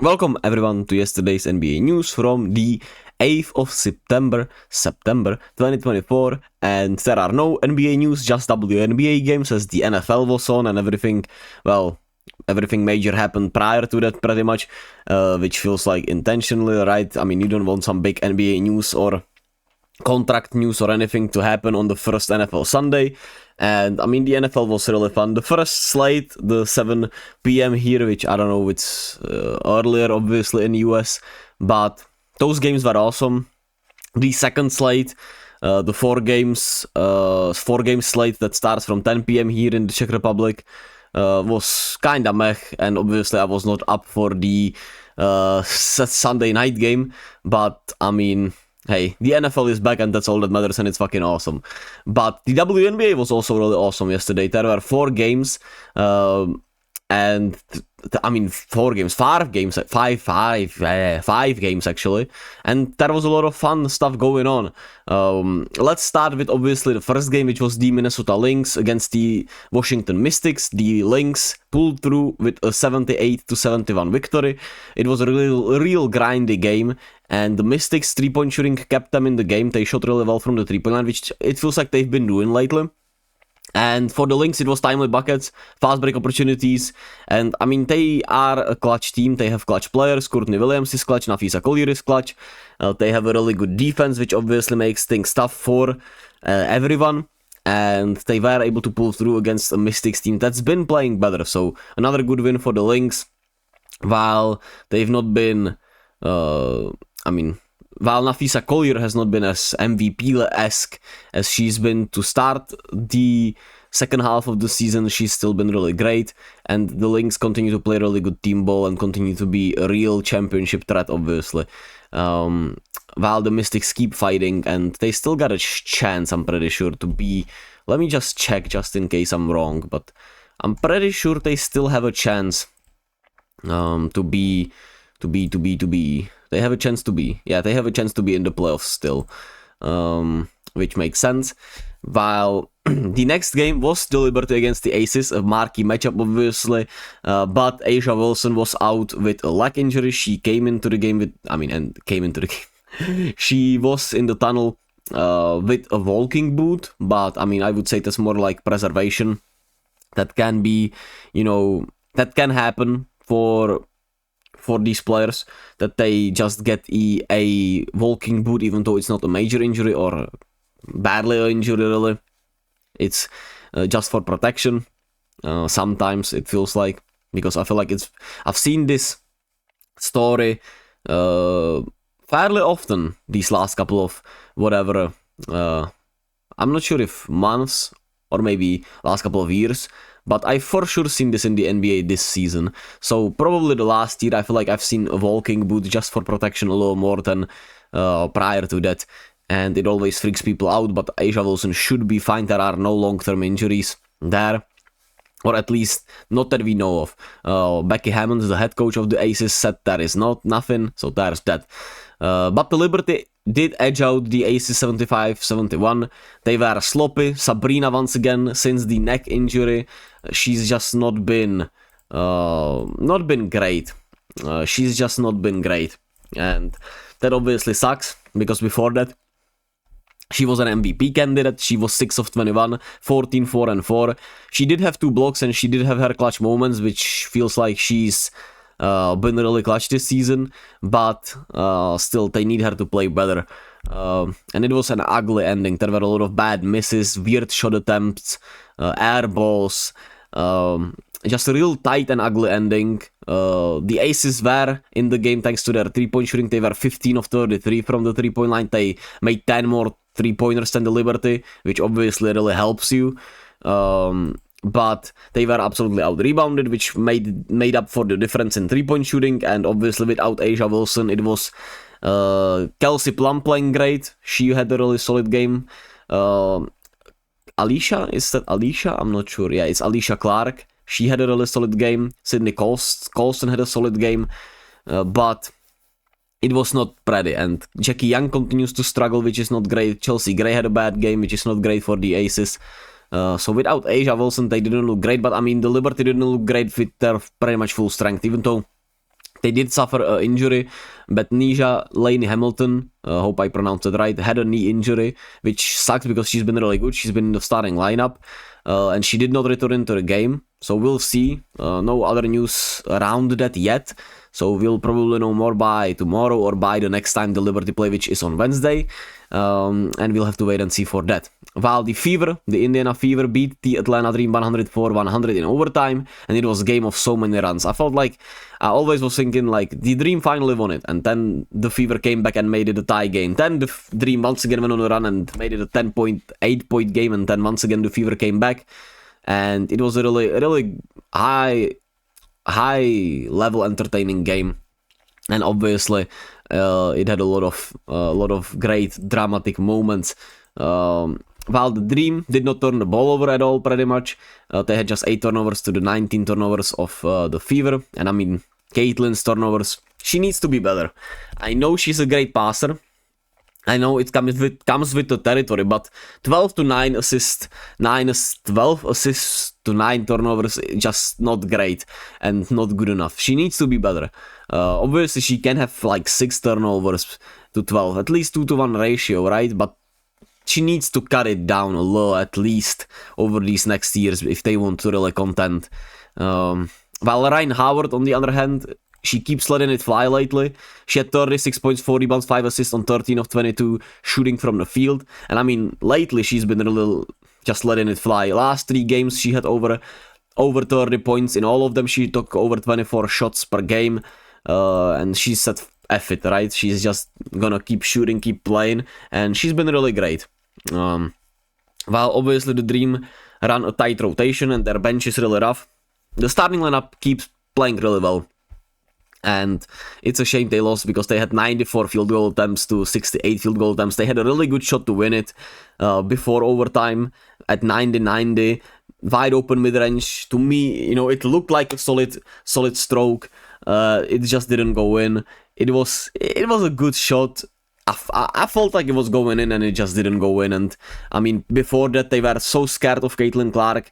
Welcome everyone to yesterday's NBA news from the 8th of September 2024, and there are no NBA news, just WNBA games as the NFL was on and everything, everything major happened prior to that pretty much, which feels like intentionally, right? I mean, you don't want some big NBA news or contract news or anything to happen on the first NFL Sunday. And I mean, the NFL was really fun. The first slate, the 7 p.m. here, which I don't know, it's earlier obviously in the US, but those games were awesome. The second slate, the 4-game slate that starts from 10 p.m. here in the Czech Republic, was kinda meh, and obviously I was not up for the Sunday night game, but I mean, hey, the NFL is back and that's all that matters, and it's fucking awesome. But the WNBA was also really awesome yesterday. There were 4 games, and I mean 5 games actually, and there was a lot of fun stuff going on. Let's start with obviously the first game, which was the Minnesota Lynx against the Washington Mystics. The Lynx pulled through with a 78-71 victory. It was a real grindy game, and the Mystics 3-point shooting kept them in the game. They shot really well from the 3-point line, which it feels like they've been doing lately. And for the Lynx, it was timely buckets, fast break opportunities, and I mean, they are a clutch team. They have clutch players. Courtney Williams is clutch, Nafisa Collier is clutch. They have a really good defense, which obviously makes things tough for everyone. And they were able to pull through against a Mystics team that's been playing better. So another good win for the Lynx, while they've not been, while Nafisa Collier has not been as MVP-esque as she's been to start the second half of the season, she's still been really great, and the Lynx continue to play really good team ball and continue to be a real championship threat, obviously. While the Mystics keep fighting, and they still got a chance, I'm pretty sure, to be... Let me just check, just in case I'm wrong, but I'm pretty sure they still have a chance to be... They have a chance to be. Yeah, they have a chance to be in the playoffs still, which makes sense. While the next game was the Liberty against the Aces, a marquee matchup obviously, but A'ja Wilson was out with a leg injury. She came into the game with, she was in the tunnel with a walking boot, but I mean, I would say that's more like preservation. That can be, that can happen for these players, that they just get a walking boot even though it's not a major injury or barely an injury really. It's just for protection. Sometimes it feels like, because I feel like I've seen this story fairly often these last couple of whatever, I'm not sure if months or maybe last couple of years, but I've for sure seen this in the NBA this season. So probably the last year I feel like I've seen a walking boot just for protection a little more than prior to that. And it always freaks people out, but A'ja Wilson should be fine. There are no long-term injuries there. Or at least not that we know of. Becky Hammond, the head coach of the Aces, said there is nothing, so there's that. But the Liberty did edge out the Aces 75-71. They were sloppy. Sabrina, once again, since the neck injury, she's just not been great. She's just not been great. And that obviously sucks, because before that, she was an MVP candidate. She was 6 of 21, 14, 4 and 4. She did have 2 blocks and she did have her clutch moments, which feels like she's been really clutch this season. But still, they need her to play better. And it was an ugly ending. There were a lot of bad misses, weird shot attempts, air balls. Just a real tight and ugly ending. The Aces were in the game thanks to their 3-point shooting. They were 15 of 33 from the 3-point line. They made 10 more 3-pointers than the Liberty, which obviously really helps you. But they were absolutely out-rebounded, which made up for the difference in 3-point shooting. And obviously without A'ja Wilson, it was Kelsey Plum playing great. She had a really solid game. Alicia, is that Alicia? I'm not sure. Yeah, it's Alicia Clark. She had a really solid game. Sydney Colston had a solid game. But it was not pretty, and Jackie Young continues to struggle, which is not great. Chelsea Gray had a bad game, which is not great for the Aces. So without A'ja Wilson, they didn't look great, but I mean, the Liberty didn't look great with their pretty much full strength, even though They did suffer an injury, but Nisha Lane Hamilton, hope I pronounced it right, had a knee injury, which sucks because she's been really good. She's been in the starting lineup, and she did not return to the game. So we'll see. No other news around that yet. So we'll probably know more by tomorrow or by the next time the Liberty play, which is on Wednesday. And we'll have to wait and see for that. While the Indiana Fever beat the Atlanta Dream 104-100 in overtime, and it was a game of so many runs. I felt like I always was thinking like the Dream finally won it, and then the Fever came back and made it a tie game. Then the Dream once again went on a run and made it a 10.8 point game, and then once again the Fever came back, and it was a really high level entertaining game. And obviously it had a lot of great dramatic moments. While the Dream did not turn the ball over at all, pretty much. They had just 8 turnovers to the 19 turnovers of the Fever. And I mean, Caitlin's turnovers, she needs to be better. I know she's a great passer. I know it comes with the territory, but 12 to 9 assists, 12 assists to 9 turnovers, just not great and not good enough. She needs to be better. Obviously, she can have like 6 turnovers to 12, at least 2-to-1 ratio, right? But she needs to cut it down a little, at least, over these next years if they want to really contend. While Ryan Howard, on the other hand, she keeps letting it fly lately. She had 36 points, 4 rebounds, 5 assists on 13 of 22 shooting from the field. And I mean, lately she's been a little just letting it fly. Last 3 games she had over 30 points. In all of them she took over 24 shots per game. And she said F it, right? She's just gonna keep shooting, keep playing. And she's been really great. While obviously the Dream run a tight rotation and their bench is really rough, the starting lineup keeps playing really well. And it's a shame they lost because they had 94 field goal attempts to 68 field goal attempts. They had a really good shot to win it before overtime at 90-90. Wide open mid-range. To me, it looked like a solid stroke. It just didn't go in. It was a good shot. I felt like it was going in and it just didn't go in. And I mean, before that, they were so scared of Caitlin Clark,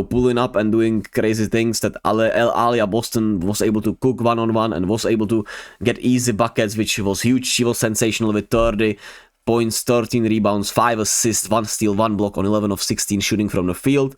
pulling up and doing crazy things that Aliyah Boston was able to cook one-on-one and was able to get easy buckets, which was huge. She was sensational with 30 points, 13 rebounds, 5 assists, 1 steal, 1 block on 11 of 16 shooting from the field.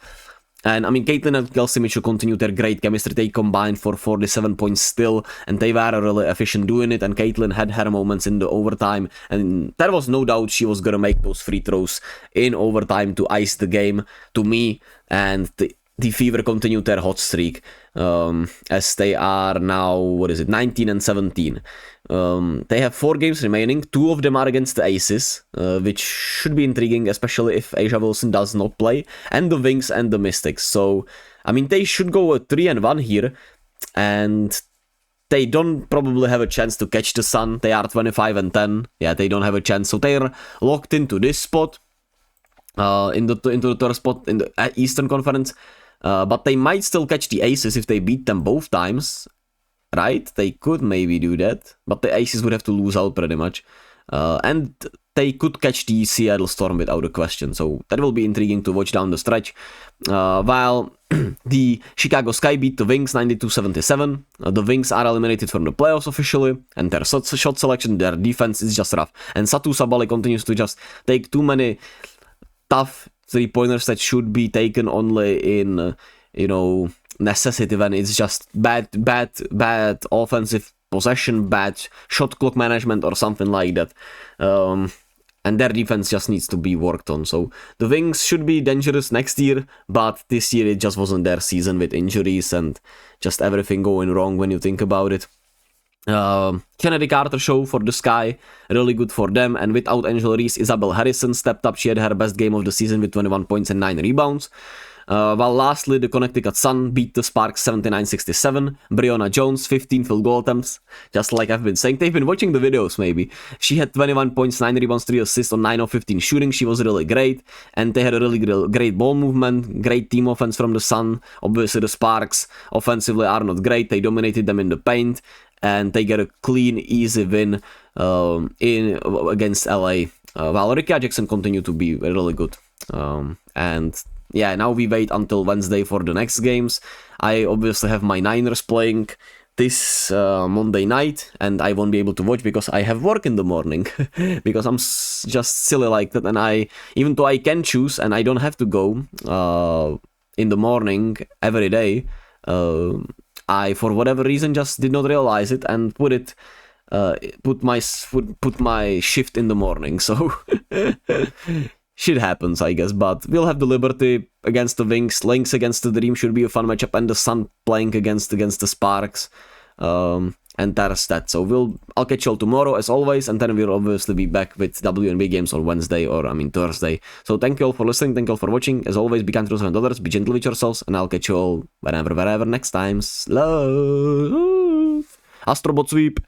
And I mean, Caitlin and Kelsey Mitchell continue their great chemistry. They combined for 47 points still, and they were really efficient doing it. And Caitlin had her moments in the overtime, and there was no doubt she was gonna make those free throws in overtime to ice the game to me. And the Fever continued their hot streak, as they are now, 19-17. They have 4 games remaining. 2 of them are against the Aces, which should be intriguing, especially if Asia Wilson does not play, and the Wings and the Mystics. So, I mean, they should go 3-1 here, and they don't probably have a chance to catch the Sun. They are 25-10. Yeah, they don't have a chance. So they're locked into this spot, into the third spot in the Eastern Conference. But they might still catch the Aces if they beat them both times. Right? They could maybe do that, but the Aces would have to lose out pretty much. And they could catch the Seattle Storm without a question, so that will be intriguing to watch down the stretch. While the Chicago Sky beat the Wings 92-77, the Wings are eliminated from the playoffs officially, and their shot selection, their defense is just rough. And Satu Sabali continues to just take too many tough 3-pointers that should be taken only in, necessity when it's just bad offensive possession, bad shot clock management or something like that. And their defense just needs to be worked on. So the Wings should be dangerous next year, but this year it just wasn't their season with injuries and just everything going wrong when you think about it. Kennedy Carter show for the Sky, really good for them, and without Angela Reese, Isabel Harrison stepped up. She had her best game of the season with 21 points and 9 rebounds. While lastly, the Connecticut Sun beat the Sparks 79-67. Breonna Jones, 15 field goal attempts. Just like I've been saying, they've been watching the videos maybe. She had 21 points, 9 rebounds, 3 assists on 9 of 15 shooting. She was really great. And they had a really great ball movement, great team offense from the Sun. Obviously, the Sparks offensively are not great. They dominated them in the paint. And they get a clean, easy win against LA. While Ricky Jackson continued to be really good. And yeah, now we wait until Wednesday for the next games. I obviously have my Niners playing this Monday night, and I won't be able to watch because I have work in the morning. Because I'm just silly like that, and even though I can choose and I don't have to go in the morning every day, I for whatever reason just did not realize it and put my shift in the morning. So shit happens, I guess, but we'll have the Liberty against the Wings. Lynx against the Dream should be a fun matchup, and the Sun playing against the Sparks. And that's that. So I'll catch you all tomorrow as always, and then we'll obviously be back with WNBA games on Wednesday, or Thursday. So thank you all for listening, thank you all for watching. As always, be kind to $7, be gentle with yourselves, and I'll catch you all wherever next time. Love! Astrobot sweep!